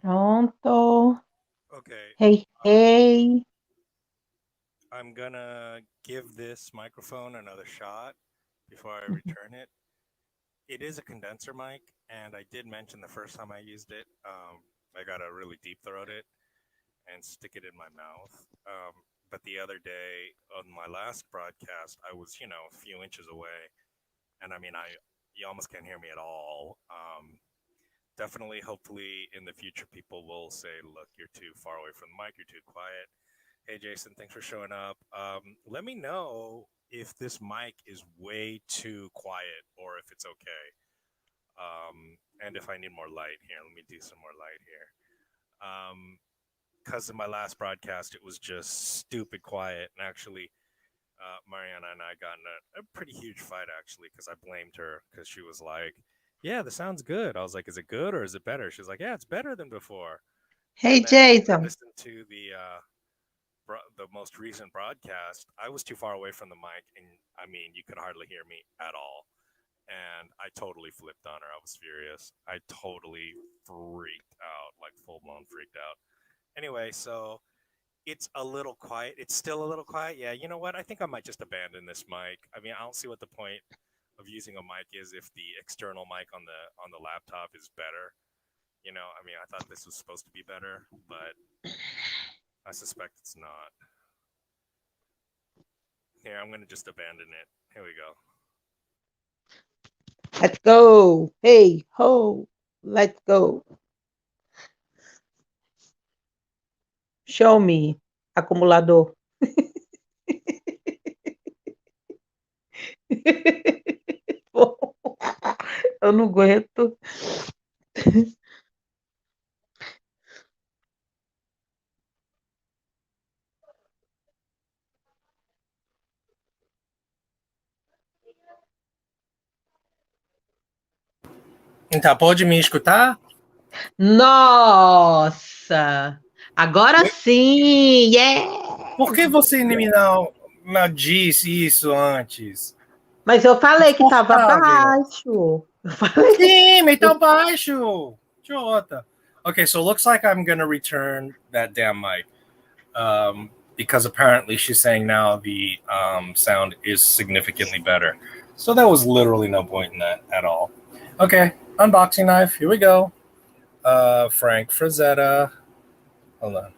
Pronto. Okay, Hey, hey. I'm gonna give this microphone another shot before I return it. It is a condenser mic, and I did mention the first time I used it, I gotta really deep throat it and stick it in my mouth. But the other day on my last broadcast, I was, a few inches away, and I mean, you almost can't hear me at all. Definitely, hopefully, in the future, people will say, "Look, you're too far away from the mic. You're too quiet." Hey, Jason, thanks for showing up. Let me know if this mic is way too quiet or if it's okay. And if I need more light here, let me do some more light here. Because in my last broadcast, it was just stupid quiet. And actually, Mariana and I got in a pretty huge fight, actually, because I blamed her because she was like, "Yeah, the sound's good." I was like, "Is it good or is it better?" She was like, "Yeah, it's better than before." Hey, And then when I Jason. listened to the most recent broadcast, I was too far away from the mic, and I mean, you could hardly hear me at all. And I totally flipped on her. I was furious. I totally freaked out, like full blown freaked out. Anyway, so it's a little quiet. It's still a little quiet. Yeah, you know what? I think I might just abandon this mic. I mean, I don't see what the point of using a mic is if the external mic on the laptop is better. I mean, I thought this was supposed to be better, but I suspect it's not. Here, I'm gonna just abandon it. Here we go. Let's go. Hey, ho. Let's go. Show me. Acumulador. Eu não aguento. Então, pode me escutar? Nossa! Agora sim! Por que Yes! você não disse isso antes? Mas eu falei que estava Desconfortável. baixo. Eu falei. Sim, mas tá Eu- baixo. Idiota. Okay, so it looks like I'm going to return that damn mic. Because apparently she's saying now the sound is significantly better. So there was literally no point in that at all. Okay, unboxing knife. Here we go. Frank Frazetta. Hold on.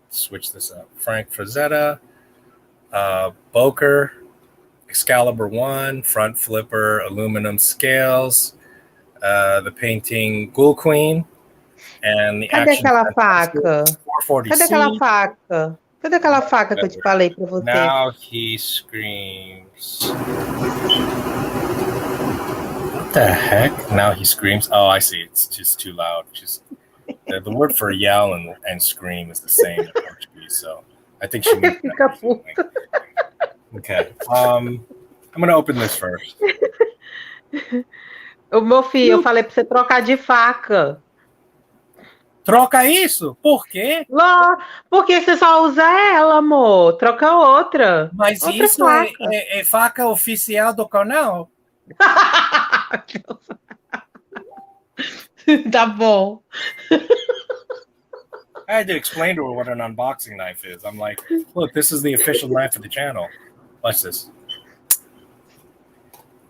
Switch this up. Frank Frazetta. Boker. Excalibur 1. Front flipper. Aluminum scales. The painting Ghoul Queen. And the Cadê action aquela faca? Fantastic Cadê aquela 440C. faca? Cadê aquela faca que eu te falei para você? Now he screams. What the heck? Now he screams. Oh, I see. It's just too loud. Just the word for yell and scream is the same in Portuguese. So I think she means that Fica or something. puto. Okay. I'm gonna open this first. O meu filho, eu falei para você trocar de faca. Troca isso? Por quê? Ló, porque você só usa ela, amor. Troca outra. Mas Outra isso faca. é faca oficial do canal. Tá bom. I had to explain to her what an unboxing knife is. I'm like, look, this is the official knife of the channel. Watch this.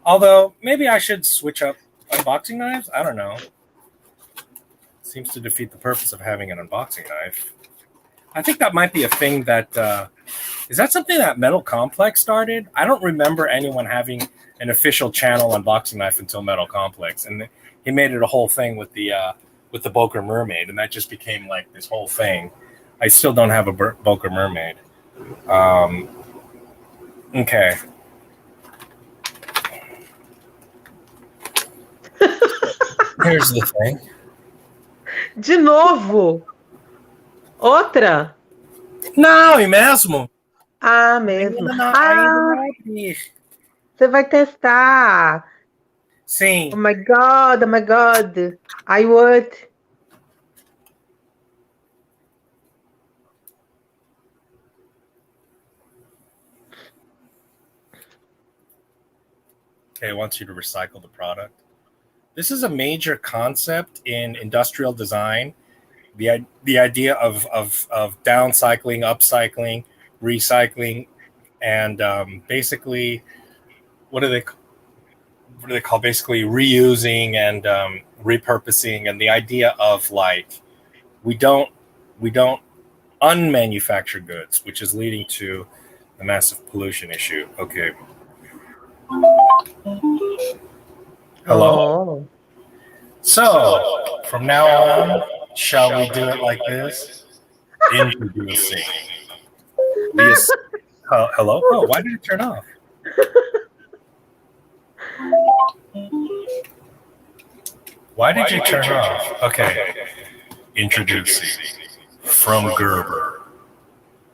Although, maybe I should switch up unboxing knives? I don't know. Seems to defeat the purpose of having an unboxing knife. I think that might be a thing that... is that something that Metal Complex started? I don't remember anyone having an official channel unboxing knife until Metal Complex. And he made it a whole thing with the Boker Mermaid, and that just became like this whole thing. I still don't have a Boker Mermaid. Okay. Here's the thing. De novo. Outra? Não, e mesmo? Ah, mesmo. Ainda Ah, não abri. você vai testar. Oh Sim. my God, oh my God. I would. Okay, it wants you to recycle the product. This is a major concept in industrial design the idea of downcycling, upcycling, recycling, and basically what do they call basically reusing and repurposing, and the idea of like we don't unmanufacture goods, which is leading to a massive pollution issue. Okay. Hello. Oh. So from now on, shall we do it like this? Introducing. Hello? Oh, why did it turn off? Why did you turn off? Okay. Introducing from Gerber,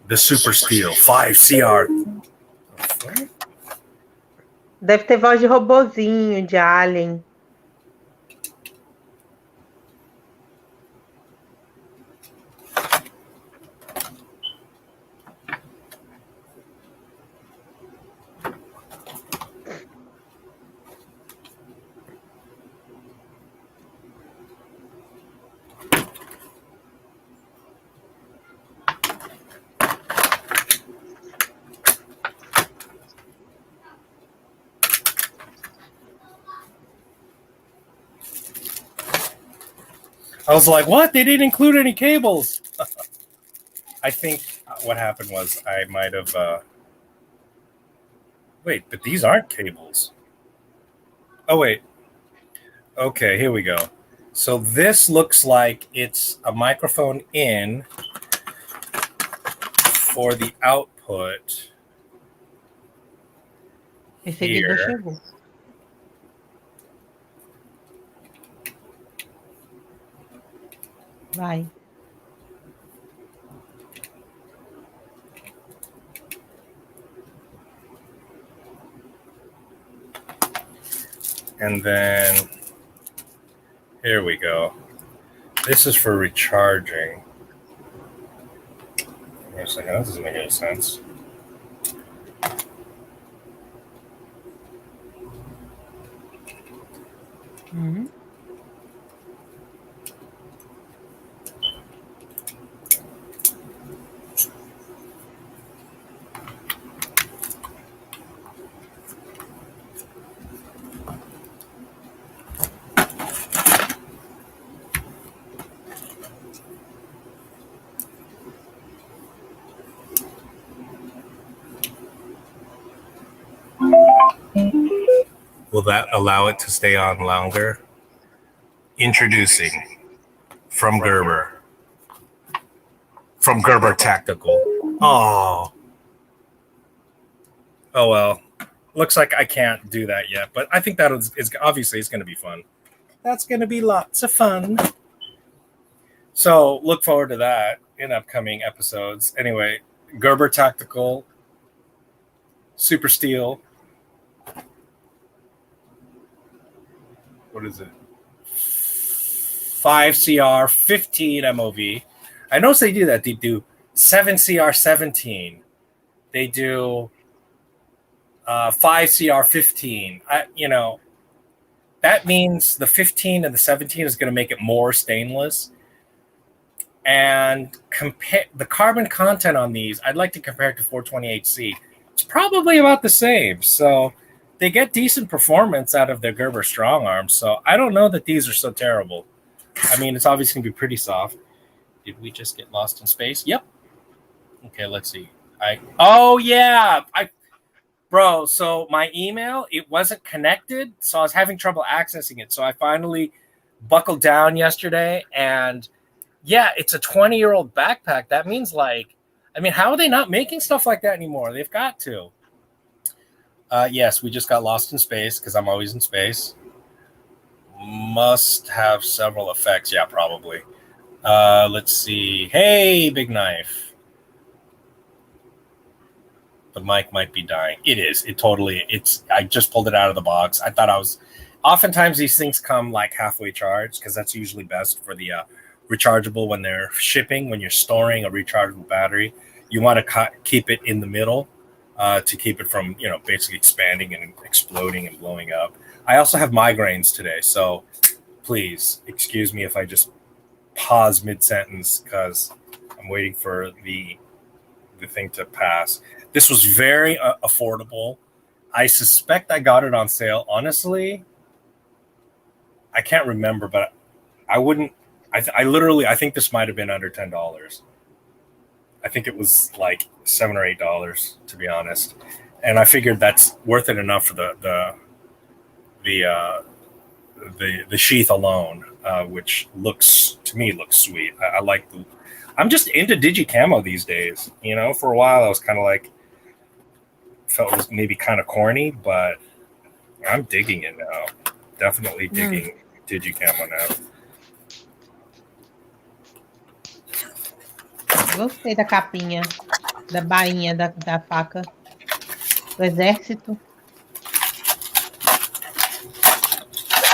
the Super Steel 5CR. Deve ter voz de robozinho, de alien. I was like, what? They didn't include any cables. I think what happened was I might have... Wait, but these aren't cables. Oh, wait. Okay, here we go. So this looks like it's a microphone in for the output. Em seguida chegou. Vai. And then here we go. This is for recharging. Wait a second, that doesn't make any sense. Uhum. Will that allow it to stay on longer? Introducing from Gerber. From Gerber Tactical. Oh. Oh well. Looks like I can't do that yet, but I think that is obviously it's going to be fun. That's going to be lots of fun. So look forward to that in upcoming episodes. Anyway, Gerber Tactical, Super Steel. What is it? 5CR 15 MOV. I notice they do that. They do 7CR 17. They do 5CR 15. That means the 15 and the 17 is going to make it more stainless. And compare the carbon content on these, I'd like to compare it to 428C. It's probably about the same. So they get decent performance out of their Gerber strong arms. So I don't know that these are so terrible. I mean, it's obviously going to be pretty soft. Did we just get lost in space? Yep. Okay, let's see. Bro, so my email, it wasn't connected, so I was having trouble accessing it. So I finally buckled down yesterday, and yeah, it's a 20-year-old backpack. That means how are they not making stuff like that anymore? They've got to. Yes, we just got lost in space because I'm always in space. Must have several effects. Yeah, probably. Let's see. Hey, big knife. The mic might be dying. It is. I just pulled it out of the box. Oftentimes these things come like halfway charged because that's usually best for the rechargeable when they're shipping, when you're storing a rechargeable battery. You want to keep it in the middle to keep it from, basically expanding and exploding and blowing up. I also have migraines today, so please excuse me if I just pause mid-sentence because I'm waiting for the thing to pass. This was very affordable. I suspect I got it on sale. Honestly, I can't remember, but I wouldn't. I literally, I think this might have been under $10. I think it was like $7 or $8, to be honest. And I figured that's worth it enough for the sheath alone, which looks sweet. I like the. I'm just into digi-camo these days. You know, for a while I was kind of like, felt it was maybe kind of corny, but I'm digging it now. Definitely digging digi-camo now. Gostei da capinha, da bainha da faca. Do exército.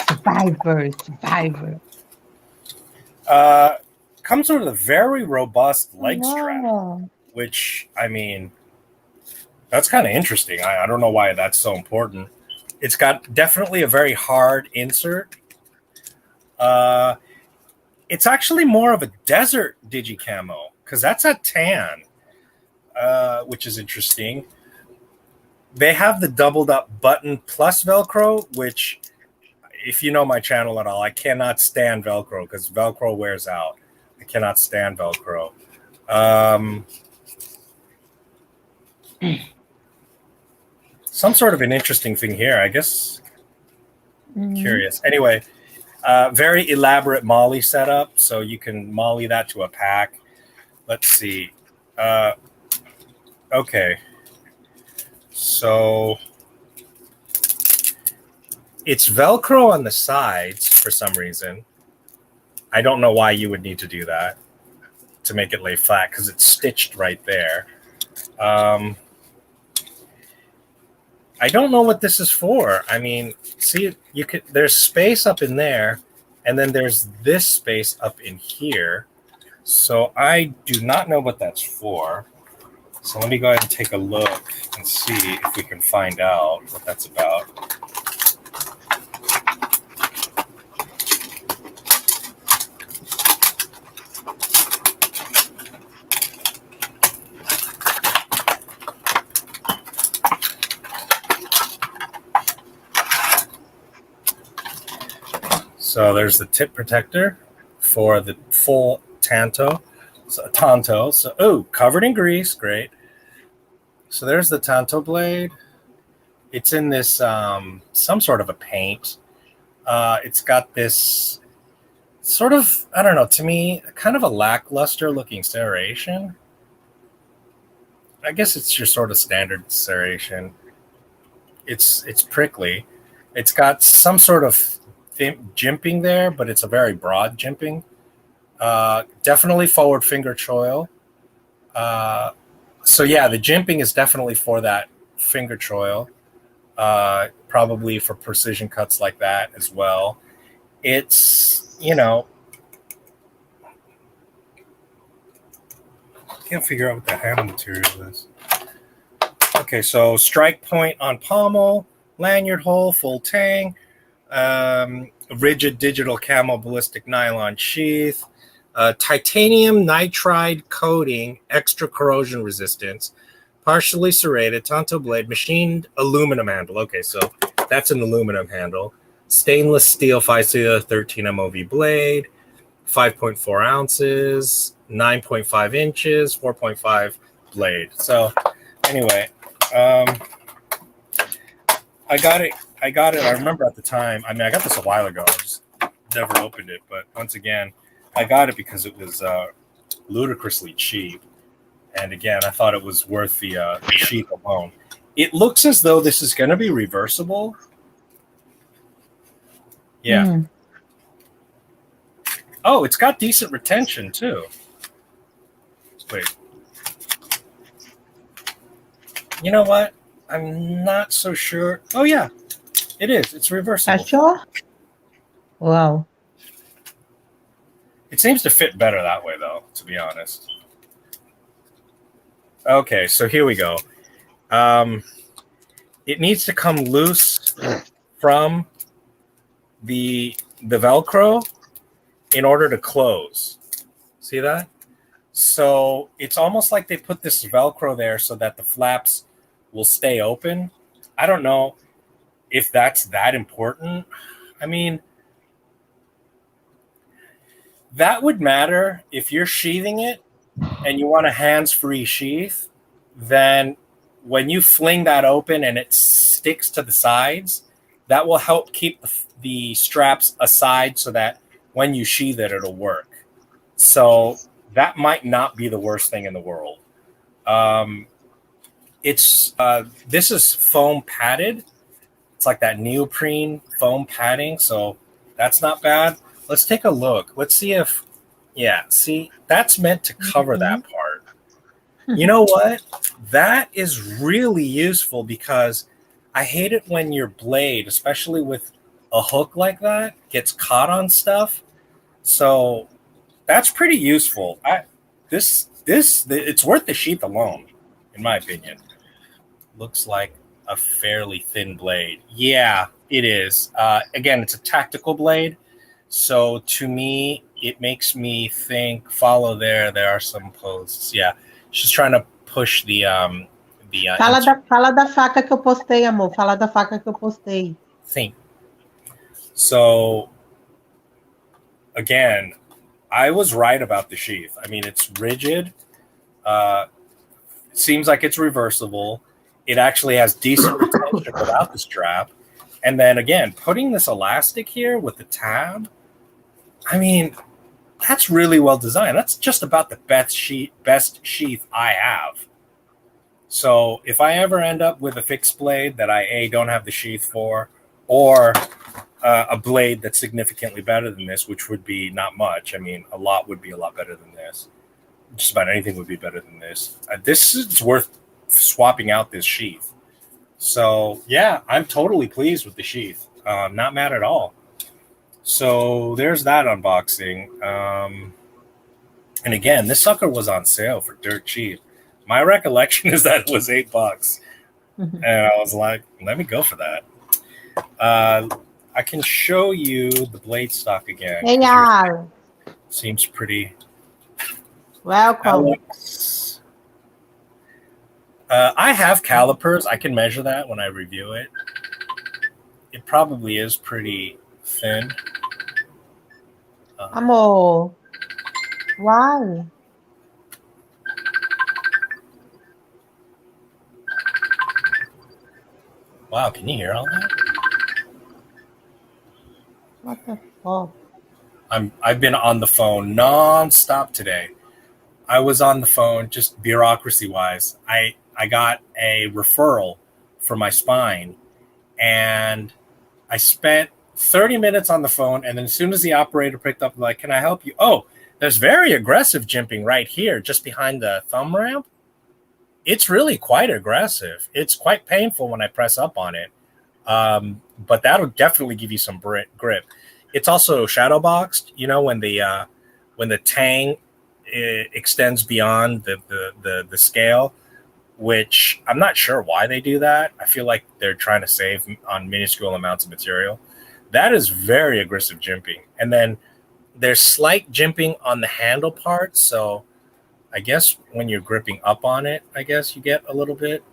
Survivor. Comes with a very robust leg strap, which, I mean, that's kind of interesting. I don't know why that's so important. It's got definitely a very hard insert. It's actually more of a desert digi-camo because that's a tan, which is interesting. They have the doubled up button plus Velcro, which, if you know my channel at all, I cannot stand Velcro because Velcro wears out. I cannot stand Velcro. Some sort of an interesting thing here, I guess. Curious. Anyway, very elaborate molly setup, so you can molly that to a pack. Let's see. Okay. So it's Velcro on the sides for some reason. I don't know why you would need to do that to make it lay flat because it's stitched right there. I don't know what this is for. I mean, see, you could. There's space up in there, and then there's this space up in here. So I do not know what that's for. So let me go ahead and take a look and see if we can find out what that's about. So there's the tip protector for the full tanto. So, covered in grease, great. So there's the tanto blade. It's in this some sort of a paint. It's got this sort of, I don't know, to me, kind of a lackluster looking serration. I guess it's your sort of standard serration. It's prickly. It's got some sort of jimping there, but it's a very broad jimping. Definitely forward finger choil. So yeah, the jimping is definitely for that finger choil. Probably for precision cuts like that as well. It's, you know, can't figure out what the handle material is. Okay, so strike point on pommel, lanyard hole, full tang, rigid digital camo ballistic nylon sheath, titanium nitride coating, extra corrosion resistance, partially serrated, tanto blade, machined aluminum handle. Okay, so that's an aluminum handle. Stainless steel 513 MOV blade, 5.4 ounces, 9.5 inches, 4.5 blade. So anyway, I got it. I remember at the time, I mean, I got this a while ago. I just never opened it. But once again, I got it because it was ludicrously cheap. And again, I thought it was worth the sheath alone. It looks as though this is going to be reversible. Yeah. Oh, it's got decent retention too. Wait. You know what? I'm not so sure. Oh, yeah. It is. It's reversible. Sure? Wow. It seems to fit better that way, though, to be honest. Okay, so here we go. It needs to come loose from the Velcro, in order to close. See that? So it's almost like they put this Velcro there so that the flaps will stay open. I don't know if that's that important. I mean, that would matter if you're sheathing it and you want a hands-free sheath. Then when you fling that open and it sticks to the sides, that will help keep the straps aside so that when you sheath it, it'll work. So that might not be the worst thing in the world. This is foam padded. It's like that neoprene foam padding, so that's not bad. Let's take a look. Let's see if, see, that's meant to cover that part. You know what? That is really useful because I hate it when your blade, especially with a hook like that, gets caught on stuff. So that's pretty useful. It's worth the sheath alone, in my opinion. Looks like a fairly thin blade. Yeah, it is. Again, it's a tactical blade. So to me, it makes me think, follow there are some posts. Yeah, she's trying to push the Fala da faca que eu postei, amor. Fala da faca que eu postei. Sim. So again, I was right about the sheath. I mean, it's rigid. Seems like it's reversible. It actually has decent retention without the strap. And then again, putting this elastic here with the tab, I mean, that's really well designed. That's just about the best sheath I have. So if I ever end up with a fixed blade that I don't have the sheath for, or a blade that's significantly better than this, which would be not much. I mean, a lot would be a lot better than this. Just about anything would be better than this. This is worth swapping out this sheath. So yeah, I'm totally pleased with the sheath. Not mad at all. So there's that unboxing. And again, this sucker was on sale for dirt cheap. My recollection is that it was $8. And I was like, let me go for that. I can show you the blade stock again. Hey, Al. Seems pretty. Welcome. Alex. I have calipers. I can measure that when I review it. It probably is pretty thin. Amor. Why? Wow, can you hear all that? What the fuck? I've been on the phone nonstop today. I was on the phone just bureaucracy wise. I got a referral for my spine, and I spent 30 minutes on the phone, and then as soon as the operator picked up, like, can I help you? Oh, there's very aggressive jimping right here, just behind the thumb ramp. It's really quite aggressive. It's quite painful when I press up on it. But that'll definitely give you some grip. It's also shadow boxed, you know, when the tang extends beyond the scale, which I'm not sure why they do that. I feel like they're trying to save on minuscule amounts of material. That is very aggressive jimping. And then there's slight jimping on the handle part. So I guess when you're gripping up on it, I guess you get a little bit.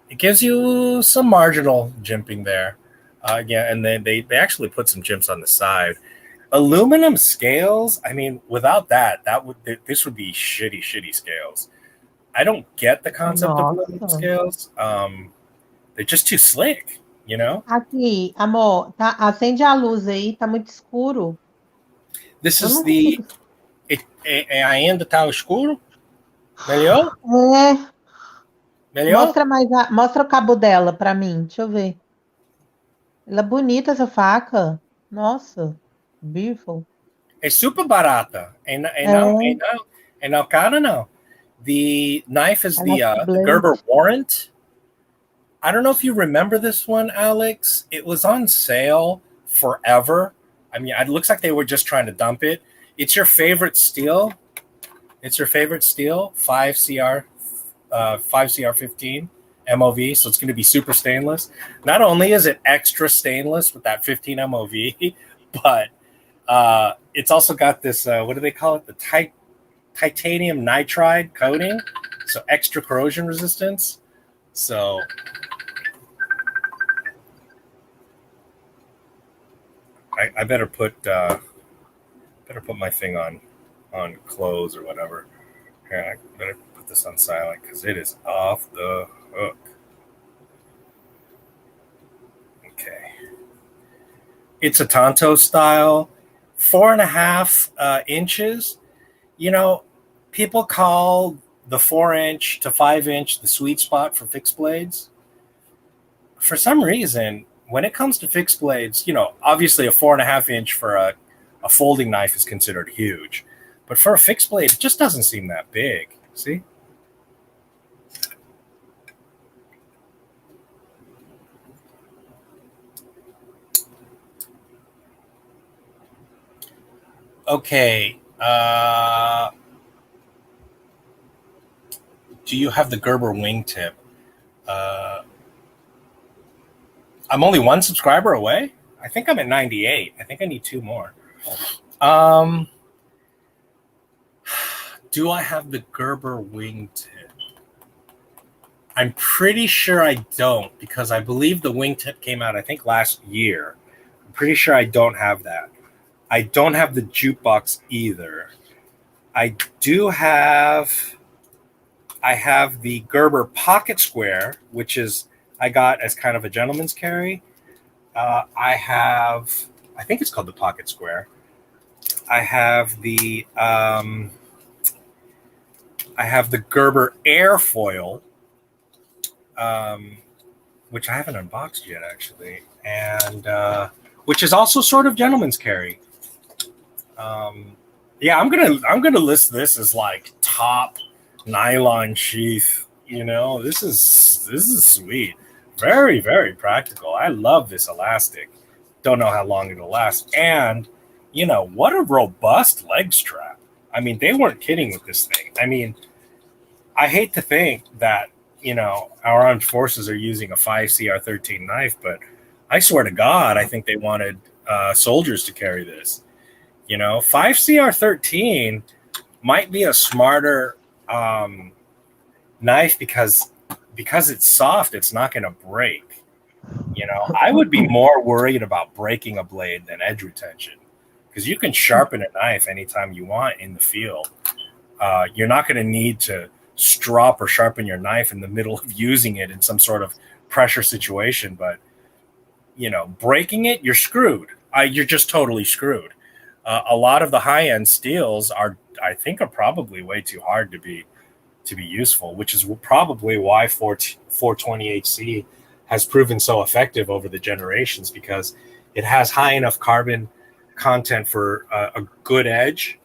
It gives you some marginal jimping there. Yeah, and then they actually put some jimps on the side. Aluminum scales, I mean, without this would be shitty scales. I don't get the concept of aluminum scales. They're just too slick, you know? Aqui, amor, tá, acende a luz aí, tá muito escuro. This is the... Ainda tá escuro? Melhor? É. Melhor? Mostra o cabo dela pra mim, deixa eu ver. Ela é bonita, essa faca. Nossa, beautiful. É super barata. É não cara, não. The knife is the Gerber Warrant. I don't know if you remember this one, Alex. It was on sale forever. I mean, it looks like they were just trying to dump it. It's your favorite steel. It's your favorite steel, 5CR 15 MOV. So it's going to be super stainless. Not only is it extra stainless with that 15 MOV, but It's also got this, what do they call it? The titanium nitride coating, so extra corrosion resistance. So I better put my thing on close or whatever. Here, I better put this on silent because it is off the hook. Okay. It's a Tonto style, 4.5 inches. You know, people call the 4-inch to 5-inch the sweet spot for fixed blades. For some reason, when it comes to fixed blades, obviously a 4.5 inch for a folding knife is considered huge. But for a fixed blade, it just doesn't seem that big. See? Okay. Do you have the Gerber wingtip? I'm only one subscriber away. I think I'm at 98. I think I need 2 more. Do I have the Gerber wingtip? I'm pretty sure I don't, because I believe the wingtip came out, I think, last year. I'm pretty sure I don't have that. I don't have the jukebox either. I have the Gerber pocket square, which is I got as kind of a gentleman's carry. I think it's called the pocket square. I have the Gerber airfoil, which I haven't unboxed yet, actually, and which is also sort of gentleman's carry. Yeah, I'm gonna list this as like top nylon sheath. This is sweet. Very, very practical. I love this elastic. Don't know how long it'll last. And, what a robust leg strap. I mean, they weren't kidding with this thing. I mean, I hate to think that, our armed forces are using a 5CR13 knife, but I swear to God, I think they wanted soldiers to carry this. 5CR13 might be a smarter knife because it's soft, it's not going to break. I would be more worried about breaking a blade than edge retention, because you can sharpen a knife anytime you want in the field. You're not going to need to strop or sharpen your knife in the middle of using it in some sort of pressure situation. But, breaking it, you're screwed. You're just totally screwed. A lot of the high-end steels are probably way too hard to be useful, which is probably why 420HC has proven so effective over the generations, because it has high enough carbon content for a good edge,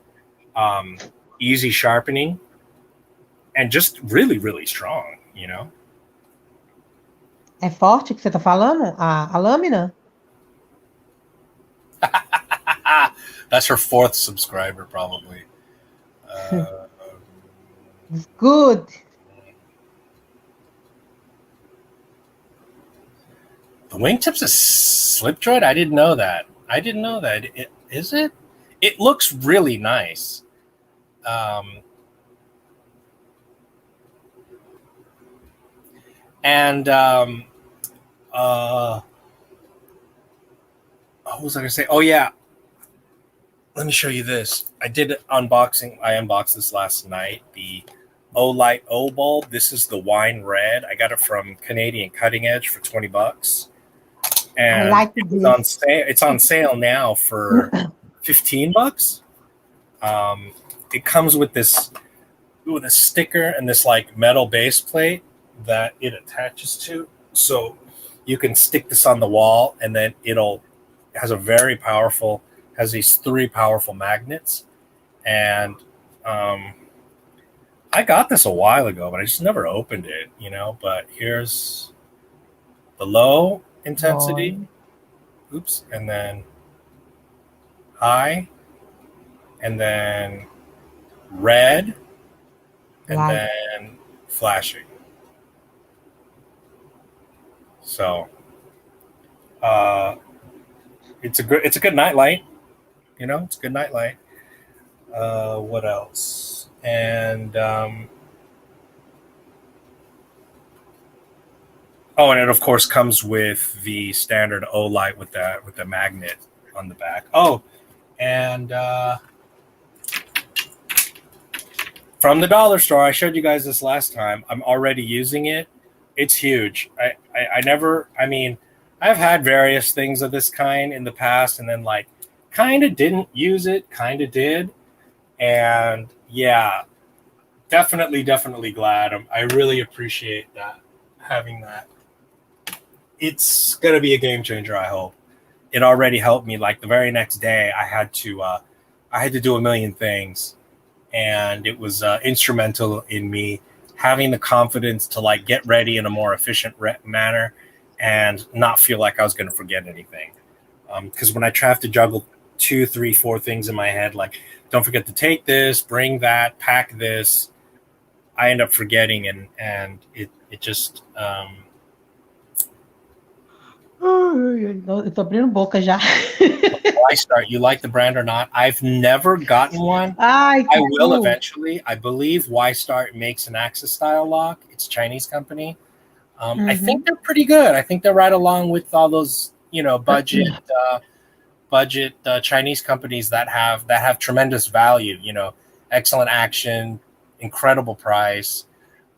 easy sharpening, and just really, really strong, É forte que você tá falando? A lâmina? That's her 4th subscriber, probably. It's good. The wingtip's a slip joint? I didn't know that. Is it? It looks really nice. What was I going to say? Oh, yeah. Let me show you this. I unboxed this last night. The Olight O bulb. This is the wine red. I got it from Canadian Cutting Edge for $20. And I like it's on sale. It's on sale now for $15. It comes with a sticker and this like metal base plate that it attaches to, so you can stick this on the wall, and then has these 3 powerful magnets. And I got this a while ago, but I just never opened it, but here's the low intensity, and then high, and then red, and then flashing. So it's a good night light. You know, it's a good night light. What else? And oh, and it of course comes with the standard O light with the magnet on the back. Oh, and from the dollar store, I showed you guys this last time. I'm already using it. It's huge. I never. I mean, I've had various things of this kind in the past, and then like kind of didn't use it, kind of did, and yeah, definitely glad. I really appreciate that, having that. It's gonna be a game changer, I hope. It already helped me. Like the very next day, I had to do a million things, and it was instrumental in me having the confidence to like get ready in a more efficient manner and not feel like I was going to forget anything. Because when I try to juggle 2, 3, 4 things in my head, like don't forget to take this, bring that, pack this, I end up forgetting, and it just Eu tô abrindo boca já. Y-Start, you like the brand or not? I've never gotten one. Ai, que I will cool. eventually. I believe Y-Start makes an Axis style lock. It's a Chinese company. I think they're pretty good. I think they're right along with all those, you know, budget Chinese companies that have tremendous value. You know, excellent action, incredible price.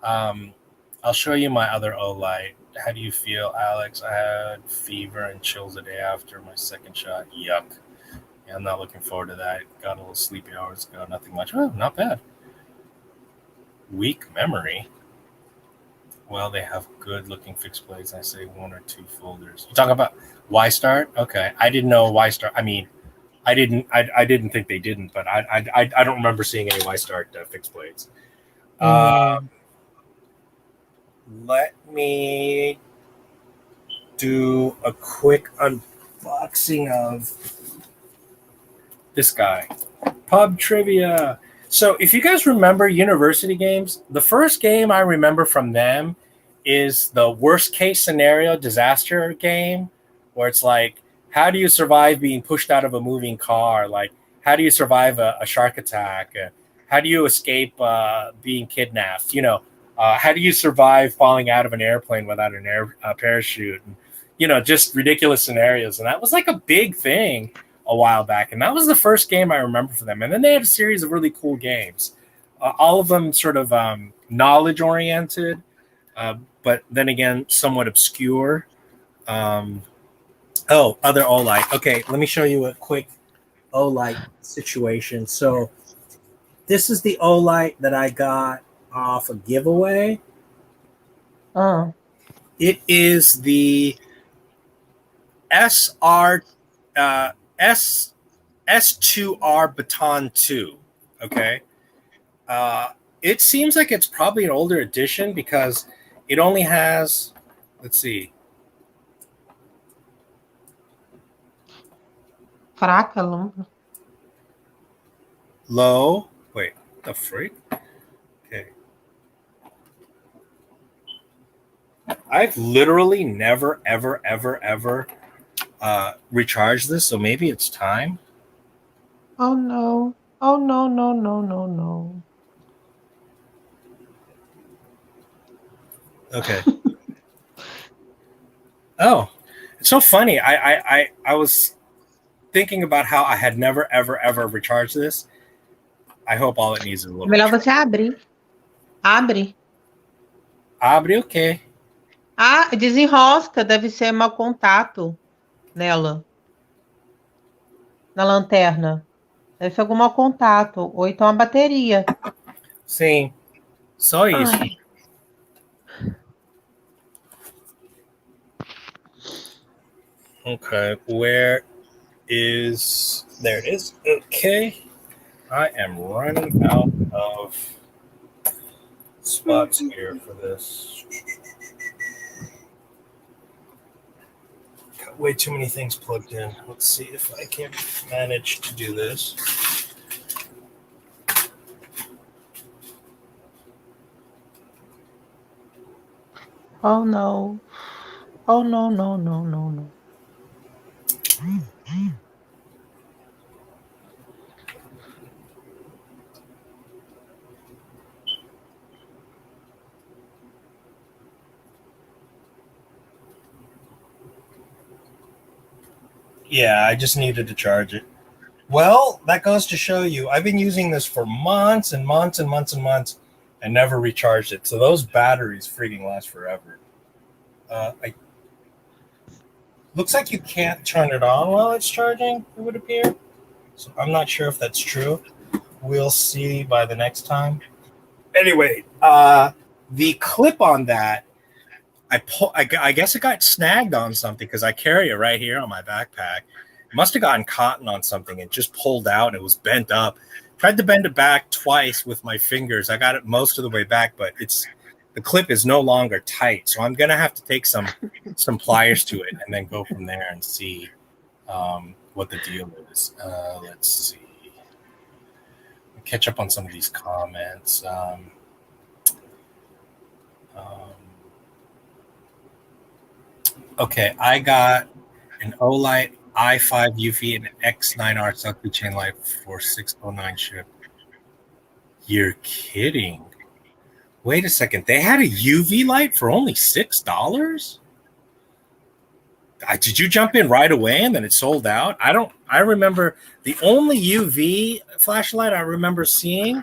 I'll show you my other O-Light. How do you feel, Alex? I had fever and chills the day after my second shot. Yuck. Yeah, I'm not looking forward to that. Got a little sleepy hours ago. Nothing much. Oh, not bad. Weak memory. Well, they have good-looking fixed blades. I say 1 or 2 folders. You talking about Y-Start? Okay, I didn't know Y-Start. I mean, I didn't think they didn't, but I don't remember seeing any Y-Start fixed blades. Let me do a quick unboxing of this guy. Pub trivia. So if you guys remember university games, the first game I remember from them is the worst case scenario disaster game, where it's like, how do you survive being pushed out of a moving car? Like, how do you survive a shark attack? How do you escape being kidnapped? You know, how do you survive falling out of an airplane without an parachute? And, you know, just ridiculous scenarios. And that was like a big thing a while back. And that was the first game I remember for them. And then they had a series of really cool games, all of them sort of knowledge oriented, but then again, somewhat obscure. Other O-Light. Okay, let me show you a quick O-Light situation. So this is the O-Light that I got off a giveaway. It is the S2R Baton 2. Okay. It seems like it's probably an older edition because it only has, let's see. Fraca, lâmpada. Low. Wait, the freak? Okay. I've literally never, ever recharged this, so maybe it's time. Oh no. Oh no, no, no, no, no. Okay. Oh, it's so funny. I was thinking about how I had never, ever recharged this. I hope all it needs is a little Melhor bit. você abrir. Abre. Abre o quê? Ah, desenrosca. Deve ser mau contato nela. Na lanterna. Deve ser algum mau contato. Ou então a bateria. Sim. Só isso. Ai. Okay. Where is... There it is. Okay. I am running out of spots here for this. Got way too many things plugged in. Let's see if I can manage to do this. Oh no. Oh no, no, no, no, no. Yeah, I just needed to charge it. Well, that goes to show you, I've been using this for months and months and months and months and never recharged it. So those batteries freaking last forever. Looks like you can't turn it on while it's charging, it would appear. So I'm not sure if that's true. We'll see by the next time. Anyway, the clip on that, I guess it got snagged on something because I carry it right here on my backpack. It must have gotten cotton on something. It just pulled out and it was bent up. Tried to bend it back twice with my fingers. I got it most of the way back, but the clip is no longer tight. So I'm gonna have to take some pliers to it and then go from there and see what the deal is. Let's see. Catch up on some of these comments. Okay, I got an Olight i5 UV and X9R Selfie chain light for $609 ship. You're kidding. Wait a second. They had a UV light for only $6? Did you jump in right away and then it sold out? I remember the only UV flashlight I remember seeing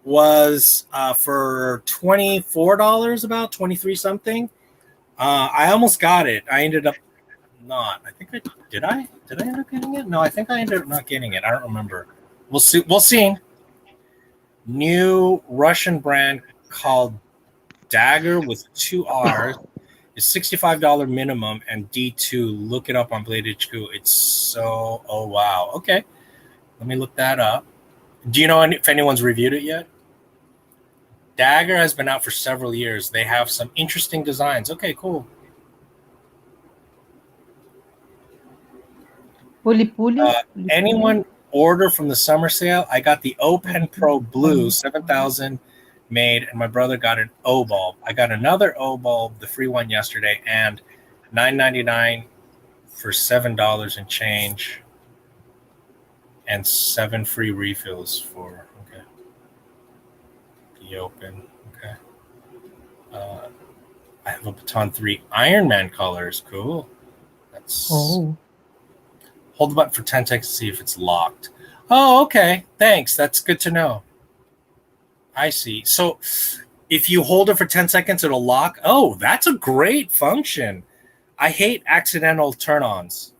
was for $24, about 23 something. I almost got it. I ended up not. I think did I end up getting it? No, I think I ended up not getting it. I don't remember. We'll see. New Russian brand called Dagger with 2 R's is $65 minimum and D2. Look it up on Blade HQ. It's so, oh wow. Okay, let me look that up. Do you know if anyone's reviewed it yet? Dagger has been out for several years. They have some interesting designs. Okay, cool. Anyone order from the summer sale? I got the O Pen Pro Blue 7000 made, and my brother got an O bulb. I got another O bulb, the free one yesterday, and $9.99 for $7 and change, and 7 free refills for the open. Okay. I have a Baton 3 Iron Man colors. Cool. That's hold the button for 10 seconds to see if it's locked. Oh, okay. Thanks. That's good to know. I see. So if you hold it for 10 seconds, it'll lock. Oh, that's a great function. I hate accidental turn-ons.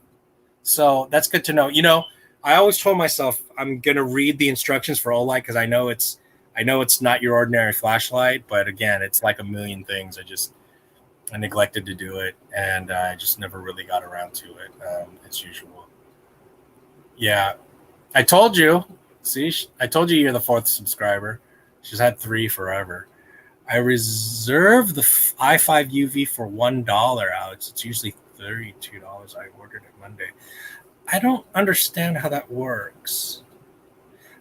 So that's good to know. You know, I always told myself I'm going to read the instructions for Olight because I know it's not your ordinary flashlight, but again, it's like a million things. I neglected to do it, and I just never really got around to it, as usual. Yeah, I told you. See, I told you you're the 4th subscriber. She's had 3 forever. I reserved the i5 UV for $1, Alex. It's usually $32. I ordered it Monday. I don't understand how that works.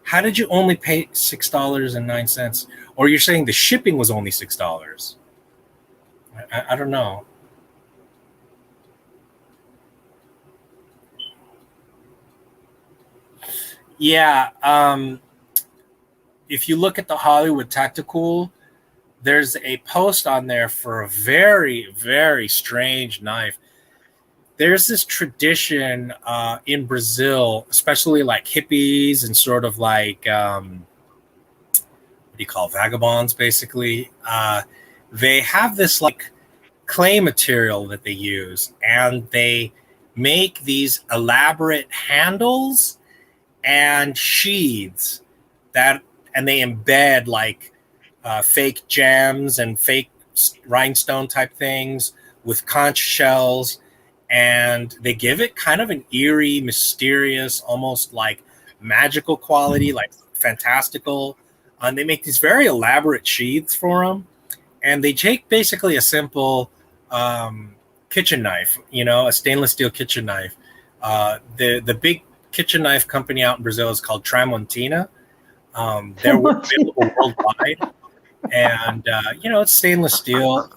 How did you only pay $6.09? Or you're saying the shipping was only $6? I don't know. Yeah. If you look at the Hollywood Tactical, there's a post on there for a very, very strange knife. There's this tradition in Brazil, especially like hippies and sort of like, what do you call vagabonds, basically. They have this like clay material that they use, and they make these elaborate handles and sheaths and they embed like fake gems and fake rhinestone type things with conch shells. And they give it kind of an eerie, mysterious, almost like magical quality, like fantastical. And they make these very elaborate sheaths for them. And they take basically a simple kitchen knife, a stainless steel kitchen knife. The big kitchen knife company out in Brazil is called Tramontina. They're available worldwide. And, it's stainless steel.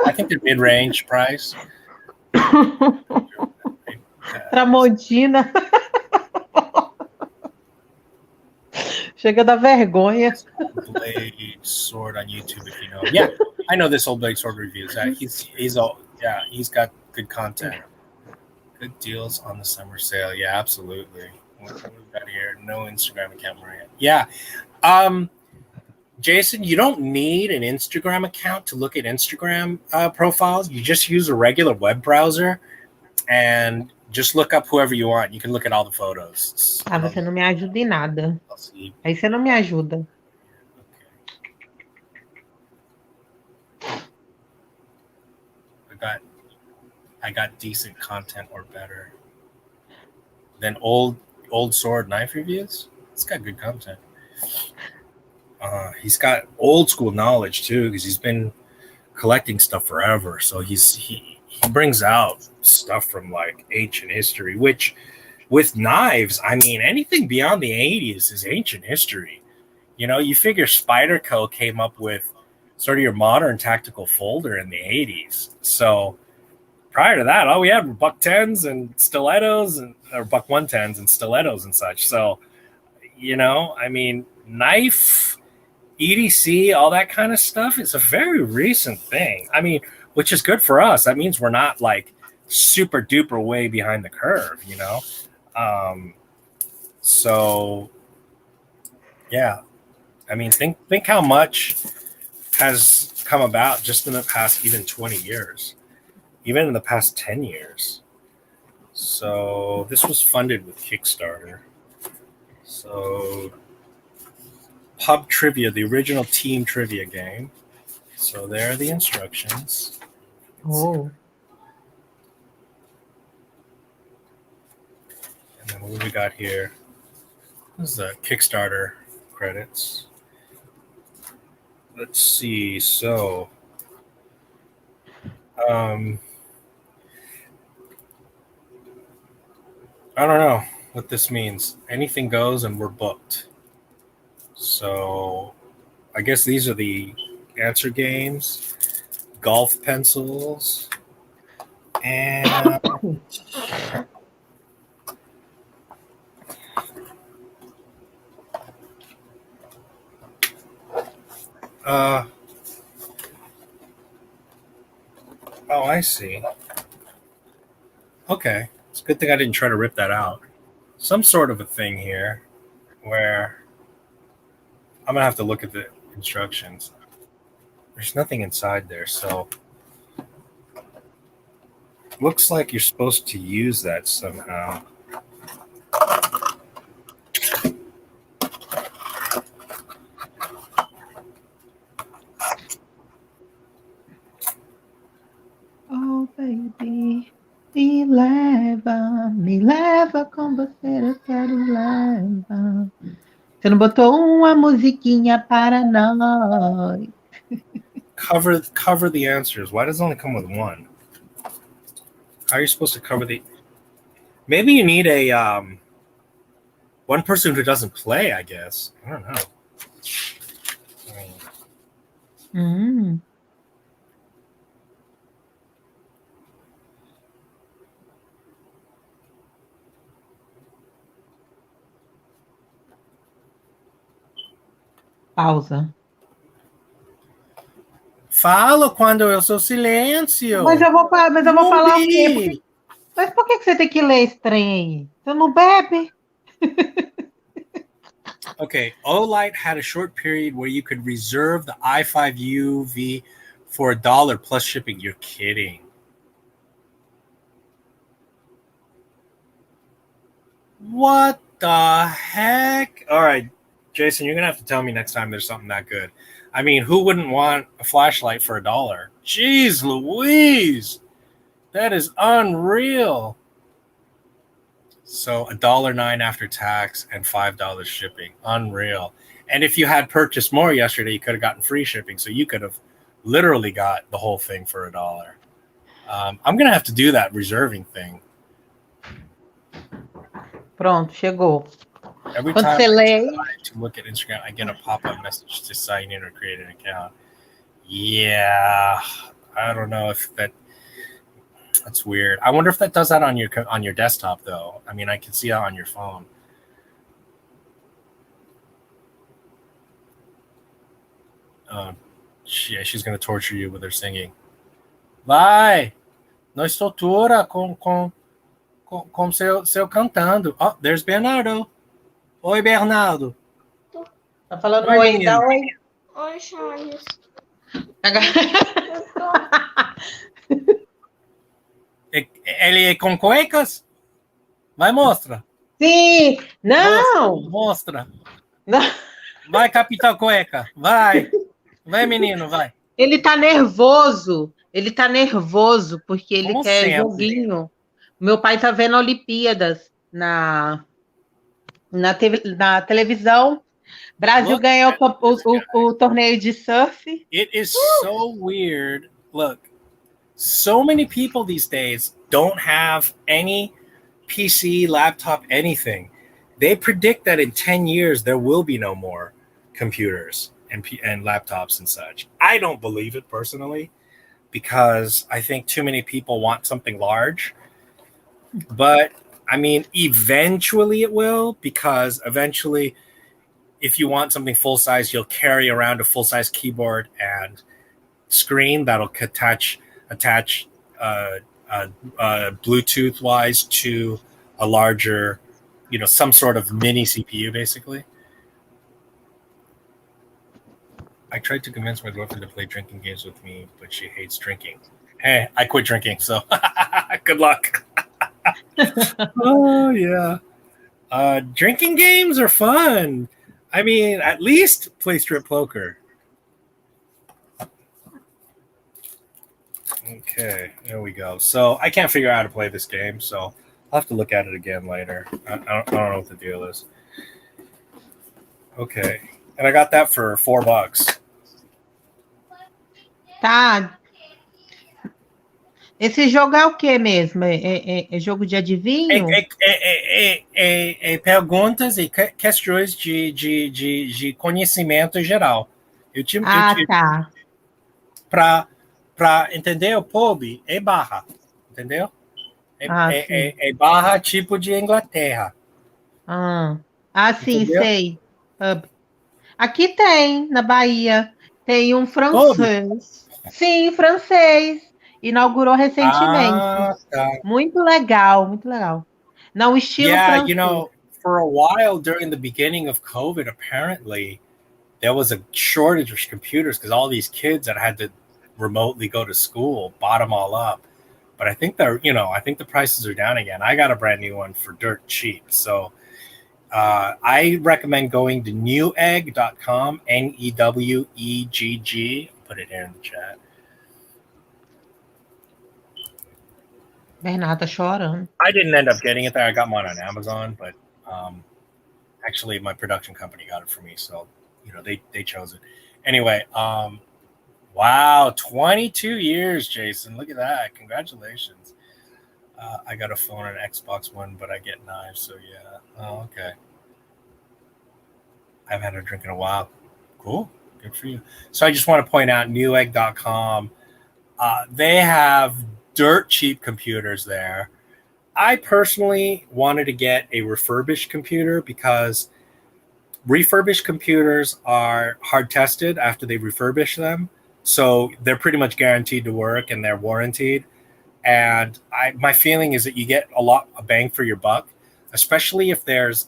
I think they're mid-range price. Tramontina. Chega a dar vergonha. Blade Sword on YouTube, if you know. Yeah, I know this old Blade Sword reviews. He's got good content. Good deals on the summer sale. Yeah, absolutely. What we've got here? No Instagram account, Mariana. Yeah. Jason, you don't need an Instagram account to look at Instagram profiles. You just use a regular web browser and just look up whoever you want. You can look at all the photos. Ah, você não me ajuda em nada. I'll see. Aí você não me ajuda. Okay. I got decent content or better than old sword knife reviews. It's got good content. He's got old school knowledge too, because he's been collecting stuff forever. So he brings out stuff from like ancient history, which with knives, I mean, anything beyond the 80s is ancient history. You know, you figure Spyderco came up with sort of your modern tactical folder in the 80s. So prior to that, all we had were buck 10s and stilettos or buck 110s and stilettos and such. So, you know, I mean, knife, EDC, all that kind of stuff is a very recent thing. I mean, which is good for us. That means we're not like super duper way behind the curve, you know? So yeah, I mean, think how much has come about just in the past even 20 years, even in the past 10 years. So this was funded with Kickstarter. So Pub Trivia, the original team trivia game. So there are the instructions. Oh. And then what we got here is the Kickstarter credits. Let's see. So, I don't know what this means. Anything goes, and we're booked. So, I guess these are the answer games, golf pencils, and oh, I see. Okay. It's a good thing I didn't try to rip that out. Some sort of a thing here where I'm going to have to look at the instructions. There's nothing inside there, so looks like you're supposed to use that somehow. Oh, baby, me leva com você, eu quero levar. Você não botou uma musiquinha para nós? Cover the answers. Why does it only come with one? How are you supposed to cover the? Maybe you need a one person who doesn't play. I guess I don't know. Pausa. Falo quando eu sou silêncio. Mas eu vou falar o quê? Mas por que você tem que ler esse trem aí? Você não bebe? Okay, Olight had a short period where you could reserve the i5 UV for $1 plus shipping. You're kidding. What the heck? All right, Jason, you're going to have to tell me next time there's something that good. I mean, who wouldn't want a flashlight for $1? Jeez Louise. That is unreal. So $1.09 after tax and $5 shipping. Unreal. And if you had purchased more yesterday, you could have gotten free shipping. So you could have literally got the whole thing for $1. I'm going to have to do that reserving thing. Pronto, chegou. Every Quando time você lê, I try to look at Instagram, I get a pop-up message to sign in or create an account. Yeah, I don't know if that's weird. I wonder if that does that on your desktop, though. I mean, I can see it on your phone. Yeah, she's going to torture you with her singing. Vai! Não estou tortura com com seu cantando. Oh, there's Bernardo. Oi, Bernardo. Tá falando Oi, oi, menino. dá oi. Oi, Charles. Ele é com cuecas? Vai, mostra. Sim! Não! Mostra. Não. Vai, Capitão Cueca. Vai. Vai, menino, vai. Ele tá nervoso. Ele tá nervoso porque ele Como quer sempre. joguinho. Meu pai tá vendo Olimpíadas na televisão. Brasil Look ganhou at this guy. o torneio de surf. It is so weird. Look, so many people these days don't have any PC, laptop, anything. They predict that in 10 years there will be no more computers and laptops and such. I don't believe it personally because I think too many people want something large. But I mean, eventually it will, because eventually if you want something full size, you'll carry around a full size keyboard and screen that'll attach Bluetooth wise to a larger, some sort of mini CPU, basically. I tried to convince my girlfriend to play drinking games with me, but she hates drinking. Hey, I quit drinking, so good luck. Oh, yeah. Drinking games are fun. I mean, at least play strip poker. Okay, there we go. So I can't figure out how to play this game, so I'll have to look at it again later. I don't know what the deal is. Okay, and I got that for $4. Tá. Esse jogo é o que mesmo? É jogo de adivinho? Perguntas e questões de conhecimento geral. Tá. Para entender o pub, é barra. Entendeu? É barra tipo de Inglaterra. Sim, Entendeu? sei. Pub. Aqui tem, na Bahia. Tem um francês. Sim, francês. Inaugurou recentemente. Tá. Muito legal, muito legal. Não, estilo francês. For a while during the beginning of COVID, apparently there was a shortage of computers because all these kids that had to remotely go to school bought them all up. But I think I think the prices are down again. I got a brand new one for dirt cheap. So I recommend going to newegg.com, NEWEGG. I'll put it here in the chat. Bernardo tá chorando. I didn't end up getting it there. I got mine on Amazon, but actually my production company got it for me. So, they chose it. Anyway, wow, 22 years, Jason. Look at that. Congratulations. I got a phone and an Xbox One, but I get knives. So, yeah. Oh, okay. I haven't had a drink in a while. Cool. Good for you. So I just want to point out newegg.com. They have dirt cheap computers there. I personally wanted to get a refurbished computer because refurbished computers are hard tested after they refurbish them. So they're pretty much guaranteed to work and they're warranted. And my feeling is that you get a bang for your buck, especially if there's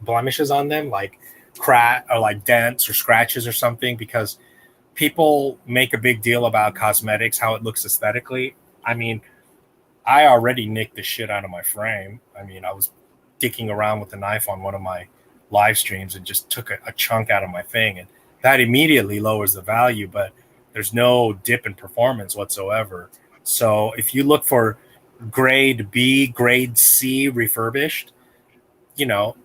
blemishes on them, like crack or like dents or scratches or something, because people make a big deal about cosmetics, how it looks aesthetically. I mean, I already nicked the shit out of my frame. I mean, I was dicking around with a knife on one of my live streams and just took a chunk out of my thing. And that immediately lowers the value, but there's no dip in performance whatsoever. So if you look for grade B, grade C refurbished, they'll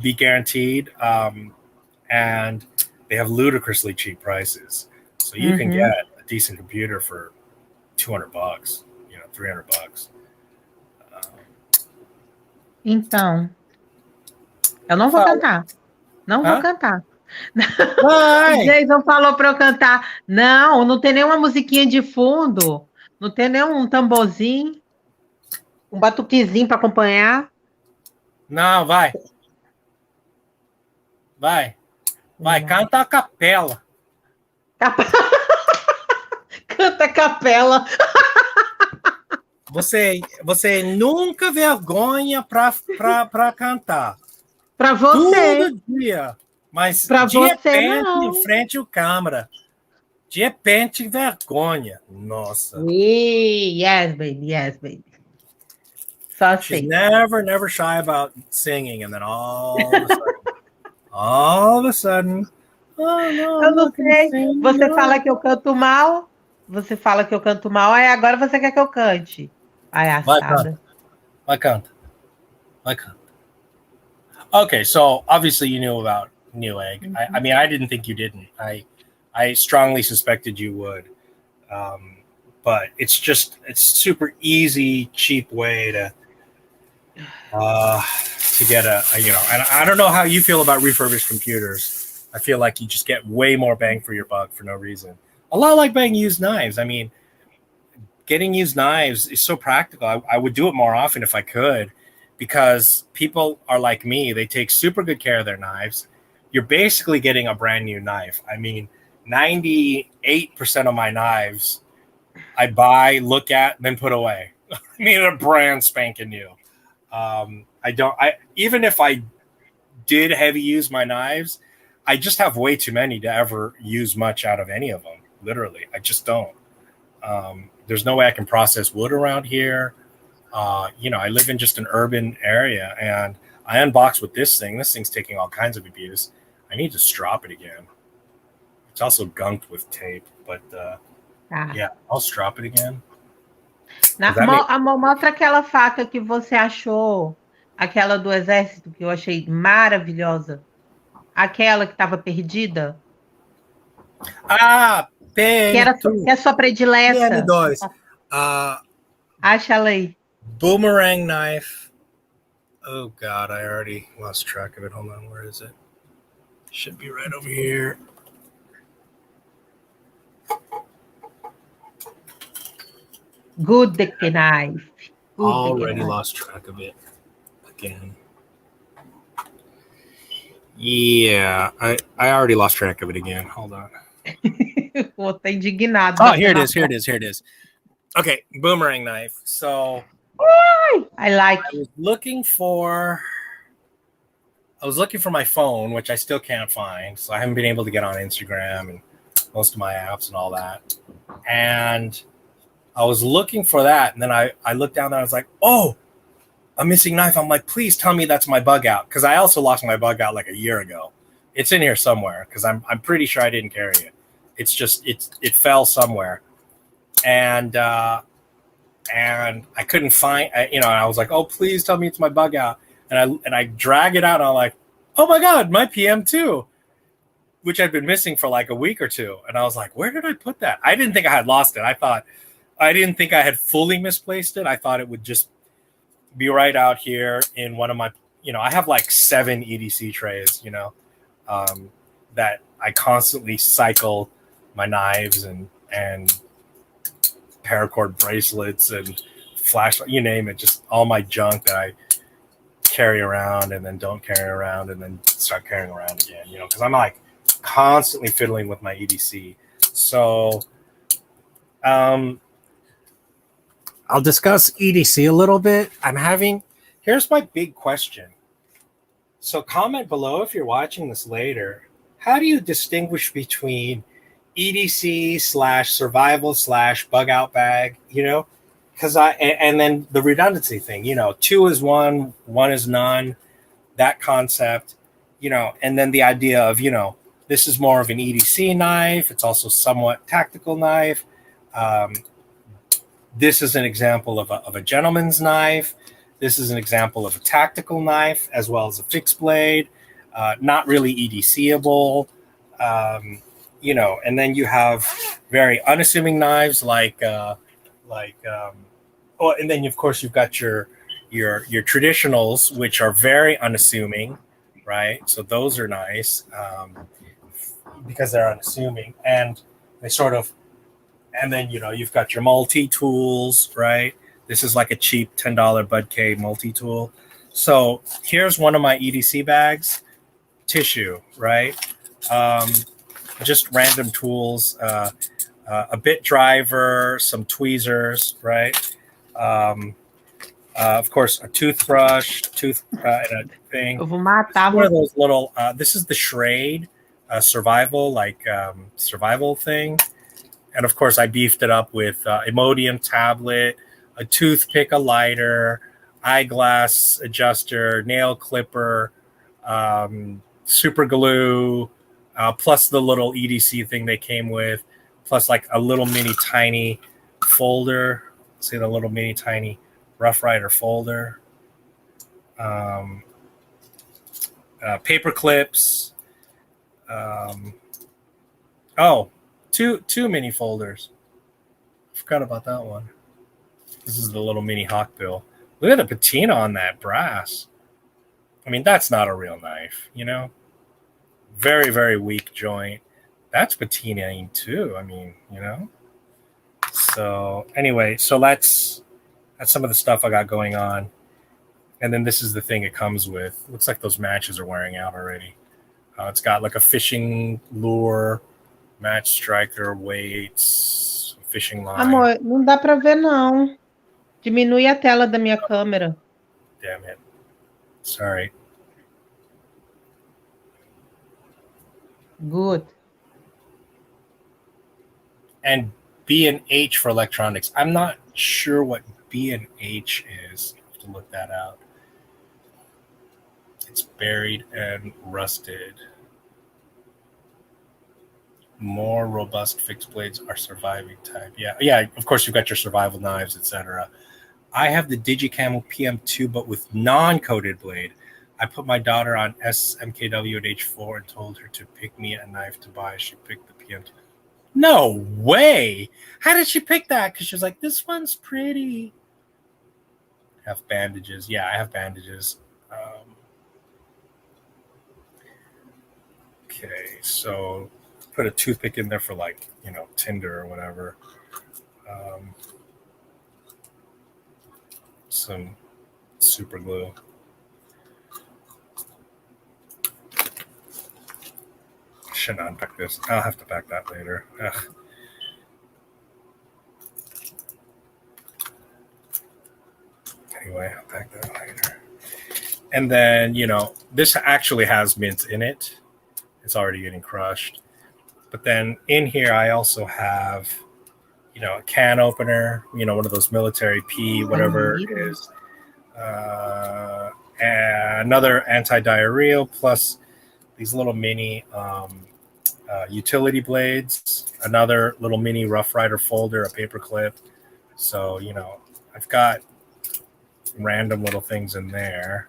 be guaranteed. And they have ludicrously cheap prices. So you can get a decent computer for $200, $300. Então, eu não vou cantar. Não vou cantar. Vai. O Jason falou para eu cantar. Não tem nenhuma musiquinha de fundo. Não tem nenhum tamborzinho. Um batuquezinho para acompanhar. Não, vai. Canta a capela. Canta a capela. Você nunca vergonha pra cantar. Pra você. Todo dia. Mas Pra de você, repente, em não. frente à câmera. De repente, vergonha. Nossa. Yes, baby. Yes, baby. Só She's aceita. never shy about singing. And then all of a sudden, oh, no, Eu I'm não not going to sei. sing. Você No. fala que eu canto mal. Você fala que eu canto mal. Aí agora você quer que eu cante. Vai, canta. Palhaçada. Vai, canta. Vai, canta. Okay, so obviously you knew about Newegg. I mean, I didn't think you didn't. I strongly suspected you would. But it's super easy, cheap way to get a and I don't know how you feel about refurbished computers. I feel like you just get way more bang for your buck for no reason. A lot like buying used knives. I mean, getting used knives is so practical. I would do it more often if I could, because people are like me. They take super good care of their knives. You're basically getting a brand new knife. I mean, 98% of my knives I buy, look at, then put away. I mean, they're brand spanking new. Even if I did heavy use my knives, I just have way too many to ever use much out of any of them. Literally, I just don't. There's no way I can process wood around here. I live in just an urban area, and I unbox with this thing. This thing's taking all kinds of abuse. I need to strop it again. It's also gunked with tape, but yeah, I'll strop it again. Mostra aquela faca que você achou, aquela do exército que eu achei maravilhosa. Aquela que estava perdida. Que é sua predileta. PM2. Acha ela aí. Boomerang knife. Oh God, I already lost track of it. Hold on, where is it? Should be right over here. Good knife. Already lost track of it again. Yeah, I already lost track of it again. Hold on. Vou estar indignado. Oh, here it is. Okay, boomerang knife. So I was looking for my phone, which I still can't find. So I haven't been able to get on Instagram and most of my apps and all that. And I was looking for that. And then I looked down there. I was like, oh, a missing knife. I'm like, please tell me that's my bug out. Because I also lost my bug out like a year ago. It's in here somewhere because I'm pretty sure I didn't carry it. It's just it fell somewhere. And I couldn't find, I was like, oh, please tell me it's my bug out. And I drag it out, and I'm like, oh my God, my PM2, which I'd been missing for like a week or two. And I was like, where did I put that? I didn't think I had lost it. I didn't think I had fully misplaced it. I thought it would just be right out here in one of my, I have like 7 EDC trays, that I constantly cycle my knives and paracord bracelets and flashlight, you name it, just all my junk that I carry around and then don't carry around and then start carrying around again, because I'm like constantly fiddling with my EDC. So I'll discuss EDC a little bit. Here's my big question. So comment below if you're watching this later. How do you distinguish between EDC / survival / bug out bag, because and then the redundancy thing, 2 is 1, 1 is none, that concept, and then the idea of, this is more of an EDC knife. It's also somewhat tactical knife. This is an example of a gentleman's knife. This is an example of a tactical knife as well as a fixed blade, not really EDCable. And then you have very unassuming knives and then of course you've got your traditionals, which are very unassuming, right? So those are nice because they're unassuming, and they sort of, and then you've got your multi-tools, right? This is like a cheap $10 Bud K multi-tool. So here's one of my EDC bags, tissue, right? Just random tools, a bit driver, some tweezers, right? Of course, a toothbrush, and a thing. Eu vou matar One of você. those little. This is the Schrade survival, survival thing, and of course, I beefed it up with Imodium tablet, a toothpick, a lighter, eyeglass adjuster, nail clipper, super glue, plus the little EDC thing they came with, plus like a little mini tiny folder. See the little mini tiny Rough Rider folder. Paper clips. Two mini folders. Forgot about that one. This is the little mini hawkbill. Look at the patina on that brass. I mean, that's not a real knife, you know? Very, very weak joint. That's patinaing too. I mean, you know? So anyway, so that's some of the stuff I got going on. And then this is the thing it comes with. Looks like those matches are wearing out already. It's got like a fishing lure, match striker, weights, fishing line. Amor, não dá pra ver, não. Diminui a tela da minha câmera. Damn it. Sorry. Good. And B and H for electronics. I'm not sure what B and H is. I have to look that out. It's buried and rusted. More robust fixed blades are surviving type. Yeah. Of course, you've got your survival knives, etc. I have the Digicamo PM2, but with non-coated blade. I put my daughter on SMKW at age 4 and told her to pick me a knife to buy. She picked the PM2. No way! How did she pick that? Because she was like, this one's pretty. Have bandages. Yeah, I have bandages. Okay, so put a toothpick in there for like, tinder or whatever. Some super glue. Shouldn't unpack this. I'll have to pack that later. Ugh. Anyway, I'll pack that later. And then, this actually has mint in it. It's already getting crushed. But then in here, I also have, a can opener, one of those military P, whatever it is. Another anti-diarrheal, plus these little mini utility blades, another little mini Rough Rider folder, a paper clip. So, I've got random little things in there.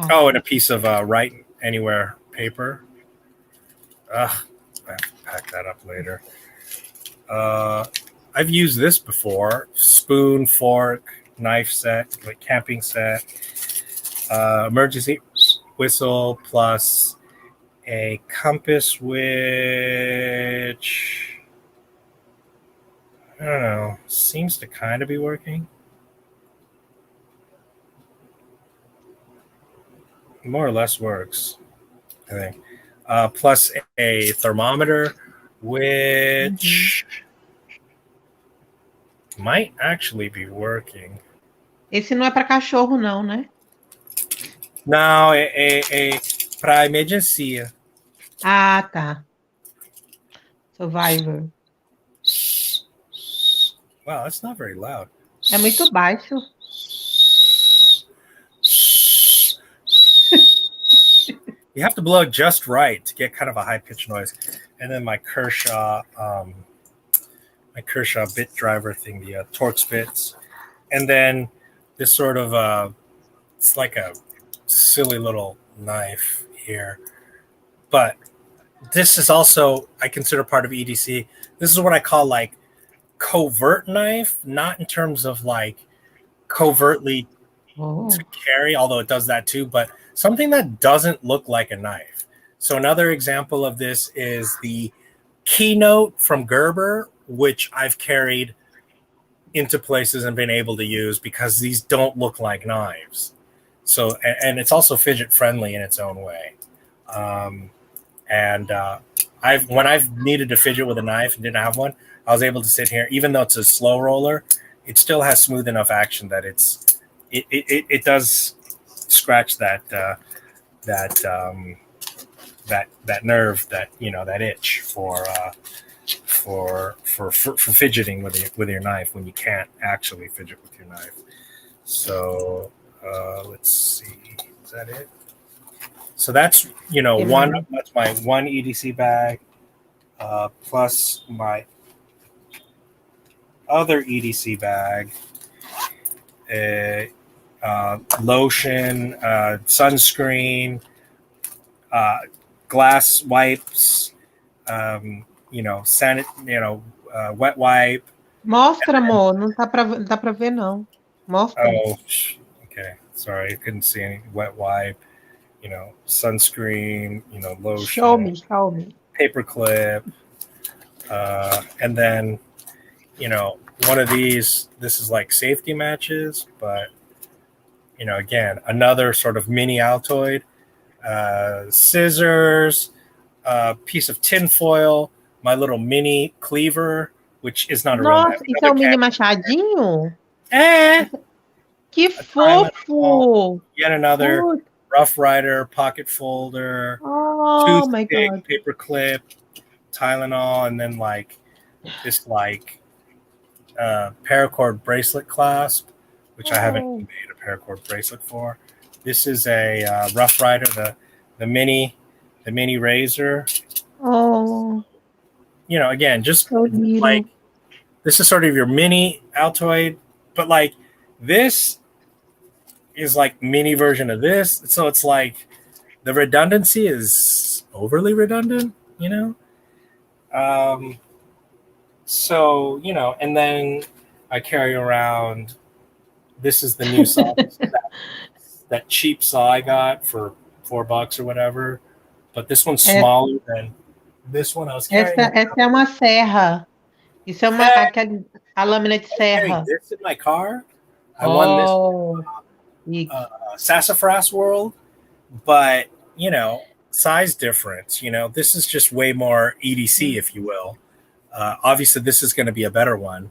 Oh, and a piece of Write Anywhere paper. I have to pack that up later. I've used this before. Spoon, fork, knife set, like camping set. Emergency whistle plus a compass, which I don't know, seems to kind of be working. More or less works, I think. Plus a thermometer, which might actually be working. Esse não é para cachorro, não, né? Não, é para emergência. Ah, tá. Survivor. Wow, that's not very loud. É muito baixo. You have to blow just right to get kind of a high pitch noise. And then my Kershaw bit driver thing, the Torx bits. And then this sort of, it's like a silly little knife here. But this is also, I consider part of EDC. This is what I call like covert knife, not in terms of like covertly to carry, although it does that too, but something that doesn't look like a knife. So another example of this is the Keynote from Gerber, which I've carried into places and been able to use because these don't look like knives. So, and it's also fidget friendly in its own way. When I've needed to fidget with a knife and didn't have one, I was able to sit here, even though it's a slow roller, it still has smooth enough action that it does scratch that nerve, that that itch for fidgeting with your knife when you can't actually fidget with your knife. So let's see, is that it? So that's that's my one EDC bag, plus my other EDC bag, lotion, sunscreen, glass wipes, wet wipe. Mostra, amor. Não dá pra ver, não. Mostra. Oh, okay. Sorry, I couldn't see any. Wet wipe, sunscreen, lotion. Show me. Paper clip, and then, one of these. This is like safety matches, but again, another sort of mini Altoid. Scissors, a piece of tin foil, my little mini cleaver, which is not a real knife. Nossa, isso é um mini machadinho? É! Que fofo! Yet another Rough Rider pocket folder, oh my God, paper clip, Tylenol, and then this paracord bracelet clasp, which I haven't made a paracord bracelet for. This is a Rough Rider, the mini razor. Oh, Again, just so little. This is sort of your mini Altoid, but this is mini version of this. So it's the redundancy is overly redundant, So, and then I carry around, this is the new saw, that cheap saw I got for $4 or whatever. But this one's smaller than this one I was carrying. Essa é uma serra. Isso é a lâmina de serra. This in my car. I won this Sassafras World, but size difference. This is just way more EDC, if you will. Obviously, this is going to be a better one.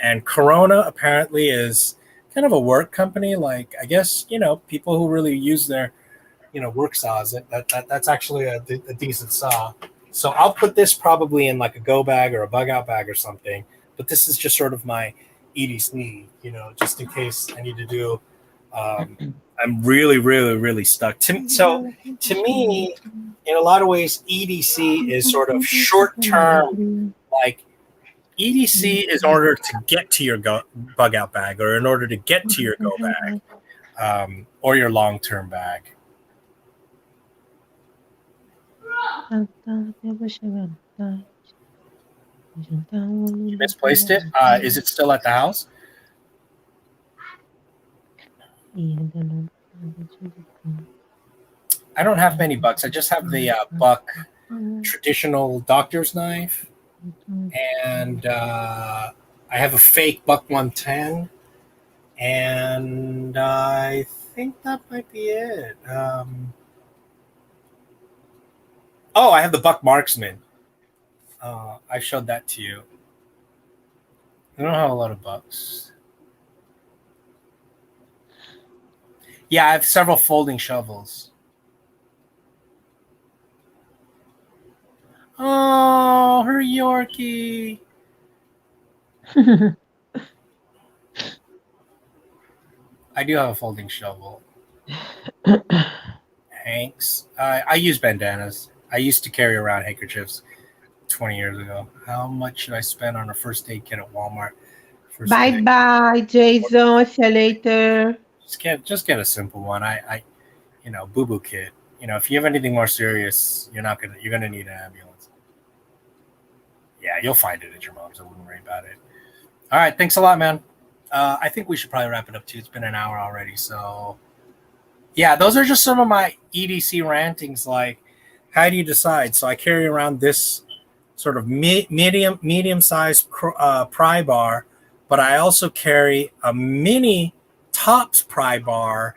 And Corona apparently is kind of a work company. I guess people who really use their work saws. That's actually a decent saw. So I'll put this probably in a go bag or a bug out bag or something. But this is just sort of my EDC, just in case I need to do. I'm really, really, really stuck. So to me, in a lot of ways, EDC is sort of short term. EDC is in order to get to your bug out bag, or in order to get to your go bag, or your long term bag. You misplaced it. Is it still at the house? I don't have many bucks. I just have the buck traditional doctor's knife, and I have a fake buck 110, and I think that might be it. I have the buck marksman. I showed that to you. I don't have a lot of bucks. Yeah, I have several folding shovels. Oh, her Yorkie. I do have a folding shovel. Hanks. I use bandanas. I used to carry around handkerchiefs 20 years ago. How much should I spend on a first aid kit at Walmart? Bye, Jason. See you later. Just get a simple one. Boo-boo kit. If you have anything more serious, you're gonna need an ambulance. Yeah, you'll find it at your mom's. I wouldn't worry about it. All right, thanks a lot, man. I think we should probably wrap it up too. It's been an hour already, so yeah, those are just some of my EDC rantings. How do you decide? So I carry around this sort of medium-sized pry bar, but I also carry a mini Tops pry bar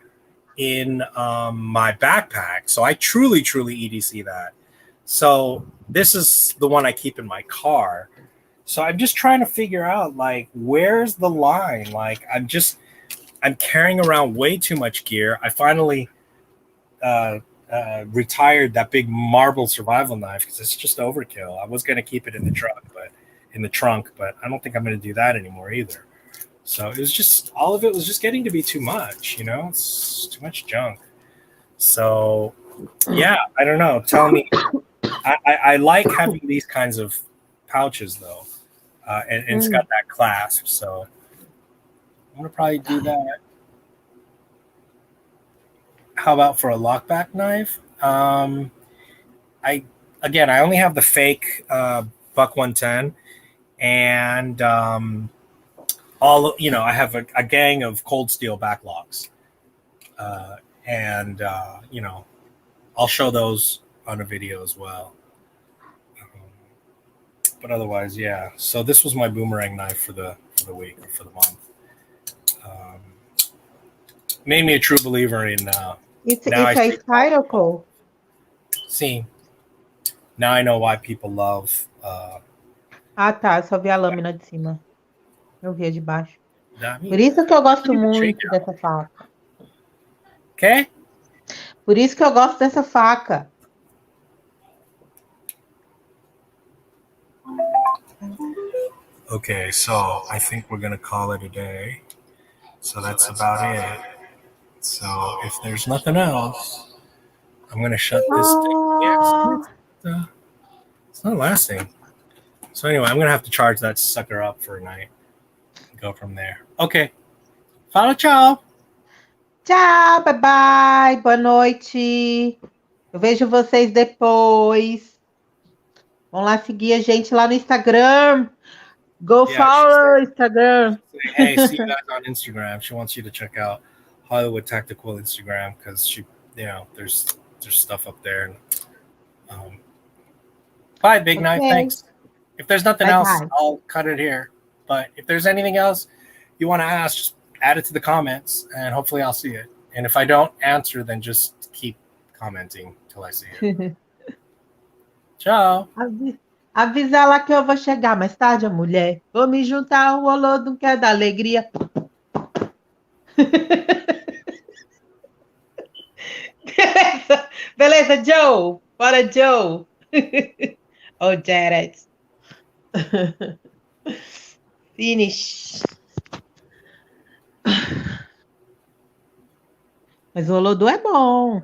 in my backpack. So I truly EDC that. So this is the one I keep in my car. So I'm just trying to figure out, like, where's the line? Like, I'm carrying around way too much gear. I finally retired that big marble survival knife because it's just overkill. I was going to keep it in the trunk, but I don't think I'm going to do that anymore either. So it was just, all of it was just getting to be too much, it's too much junk. So yeah, I don't know. Tell me. I like having these kinds of pouches though, and it's got that clasp. So I'm gonna probably do that. How about for a lockback knife? I only have the fake Buck 110, and I have a gang of cold steel backlocks, and I'll show those on a video as well. But otherwise, yeah. So this was my boomerang knife for the week or for the month. Made me a true believer in. It's a spiracle. Sim. Now I know why people love. Ah, tá. Só vi a lâmina de cima. Eu vi a de baixo. I mean, Por isso que eu gosto muito dessa faca. Okay? Por isso que eu gosto dessa faca. Okay, so I think we're gonna call it a day. So that's about it. So if there's nothing else, I'm gonna shut this thing. Yeah, it's not lasting. So anyway, I'm gonna have to charge that sucker up for a night. Go from there. Okay. Fala, tchau. Tchau, bye bye. Boa noite. Eu vejo vocês depois. Vão lá seguir a gente lá no Instagram. Go follow Instagram. Hey, see you guys on Instagram. She wants you to check out Hollywood Tactical Instagram because there's stuff up there. Bye, Big Knife. Thanks. If there's nothing else, I'll cut it here. But if there's anything else you want to ask, just add it to the comments, and hopefully I'll see it. And if I don't answer, then just keep commenting till I see it. Tchau. Avisa lá que eu vou chegar mais tarde, a mulher. Vou me juntar ao olô do que é da alegria. Beleza, Joe. Bora, Joe. Oh, Jared. Finish. Mas o Olodo é bom.